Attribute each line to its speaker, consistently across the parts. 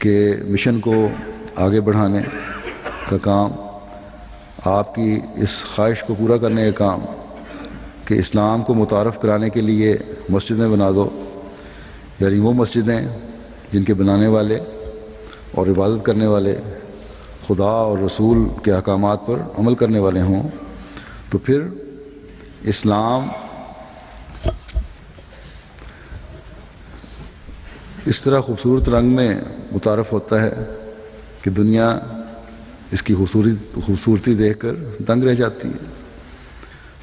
Speaker 1: کے مشن کو آگے بڑھانے کا کام، آپ کی اس خواہش کو پورا کرنے کا کام کہ اسلام کو متعارف کرانے کے لیے مسجدیں بنا دو، یعنی وہ مسجدیں جن کے بنانے والے اور عبادت کرنے والے خدا اور رسول کے احکامات پر عمل کرنے والے ہوں، تو پھر اسلام اس طرح خوبصورت رنگ میں متعارف ہوتا ہے کہ دنیا اس کی خوبصورتی دیکھ کر دنگ رہ جاتی ہے۔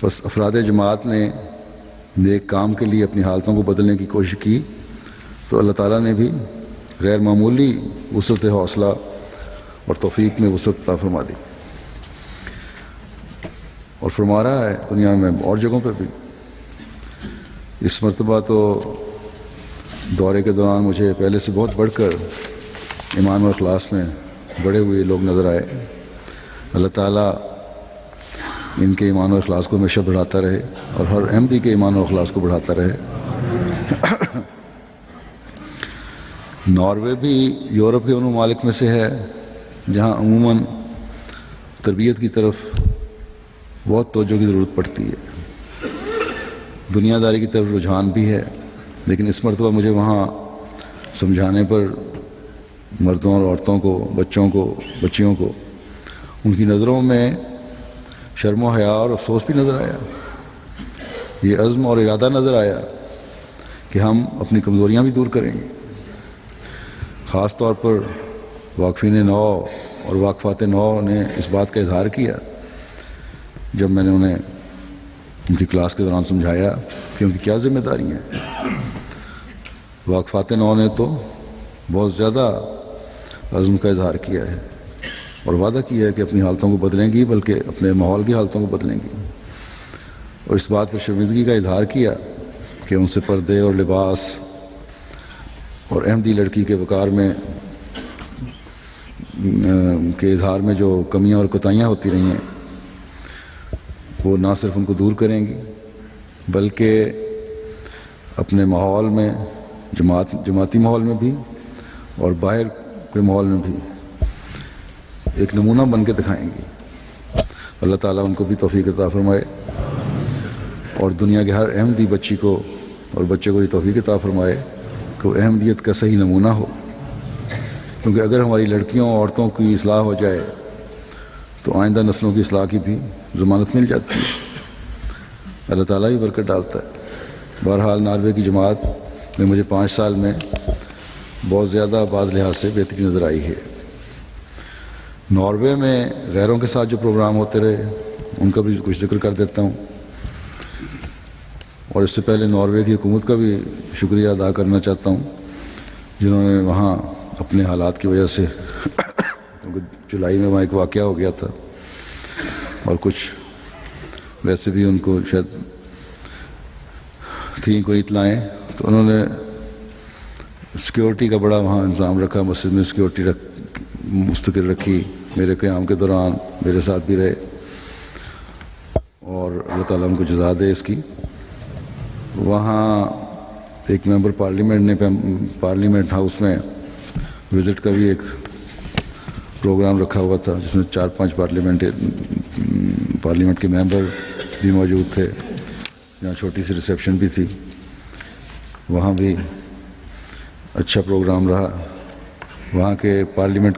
Speaker 1: بس افراد جماعت نے نیک کام کے لیے اپنی حالتوں کو بدلنے کی کوشش کی تو اللہ تعالیٰ نے بھی غیر معمولی وسعت حوصلہ اور توفیق میں وسعت عطا فرما دی، اور فرما رہا ہے دنیا میں اور جگہوں پہ بھی۔ اس مرتبہ تو دورے کے دوران مجھے پہلے سے بہت بڑھ کر ایمان و اخلاص میں بڑے ہوئے لوگ نظر آئے۔ اللہ تعالیٰ ان کے ایمان و اخلاص کو ہمیشہ بڑھاتا رہے اور ہر احمدی کے ایمان و اخلاص کو بڑھاتا رہے۔ ناروے بھی یورپ کے ان ممالک میں سے ہے جہاں عموماً تربیت کی طرف بہت توجہ کی ضرورت پڑتی ہے، دنیا داری کی طرف رجحان بھی ہے، لیکن اس مرتبہ مجھے وہاں سمجھانے پر مردوں اور عورتوں کو، بچوں کو، بچیوں کو، ان کی نظروں میں شرم و حیا اور افسوس بھی نظر آیا، یہ عزم اور ارادہ نظر آیا کہ ہم اپنی کمزوریاں بھی دور کریں گے۔ خاص طور پر واقفین نو اور واقفات نو نے اس بات کا اظہار کیا جب میں نے انہیں ان کی کلاس کے دوران سمجھایا کہ ان کی کیا ذمہ داریاں ہیں۔ واقفات نو نے تو بہت زیادہ عزم کا اظہار کیا ہے اور وعدہ کیا ہے کہ اپنی حالتوں کو بدلیں گی، بلکہ اپنے ماحول کی حالتوں کو بدلیں گی، اور اس بات پر شرمندگی کا اظہار کیا کہ ان سے پردے اور لباس اور احمدی لڑکی کے وقار میں کے اظہار میں جو کمیاں اور کوتاہیاں ہوتی رہی ہیں وہ نہ صرف ان کو دور کریں گی بلکہ اپنے ماحول میں، جماعتی ماحول میں بھی اور باہر کے ماحول میں بھی ایک نمونہ بن کے دکھائیں گی۔ اللہ تعالیٰ ان کو بھی توفیق عطا فرمائے اور دنیا کے ہر احمدی بچی کو اور بچے کو یہ توفیق عطا فرمائے کہ وہ احمدیت کا صحیح نمونہ ہو، کیونکہ اگر ہماری لڑکیوں اور عورتوں کی اصلاح ہو جائے تو آئندہ نسلوں کی اصلاح کی بھی ضمانت مل جاتی ہے، اللہ تعالیٰ ہی برکت ڈالتا ہے۔ بہرحال ناروے کی جماعت میں مجھے 5 سال میں بہت زیادہ بعض لحاظ سے بہتری نظر آئی ہے۔ ناروے میں غیروں کے ساتھ جو پروگرام ہوتے رہے ان کا بھی کچھ ذکر کر دیتا ہوں، اور اس سے پہلے ناروے کی حکومت کا بھی شکریہ ادا کرنا چاہتا ہوں جنہوں نے وہاں اپنے حالات کی وجہ سے جولائی میں وہاں ایک واقعہ ہو گیا تھا اور کچھ ویسے بھی ان کو شاید تھیں کوئی اطلاعیں، تو انہوں نے سیکیورٹی کا بڑا وہاں انتظام رکھا، مسجد میں سیکیورٹی مستقل رکھی، میرے قیام کے دوران میرے ساتھ بھی رہے، اور اللہ تعالیٰ ان کو جزا دے اس کی۔ وہاں ایک ممبر پارلیمنٹ نے پارلیمنٹ ہاؤس میں وزٹ کا بھی ایک پروگرام رکھا ہوا تھا جس میں 4-5 پارلیمنٹ کے ممبر بھی موجود تھے، جہاں چھوٹی سی ریسیپشن بھی تھی، وہاں بھی اچھا پروگرام رہا۔ وہاں کے پارلیمنٹ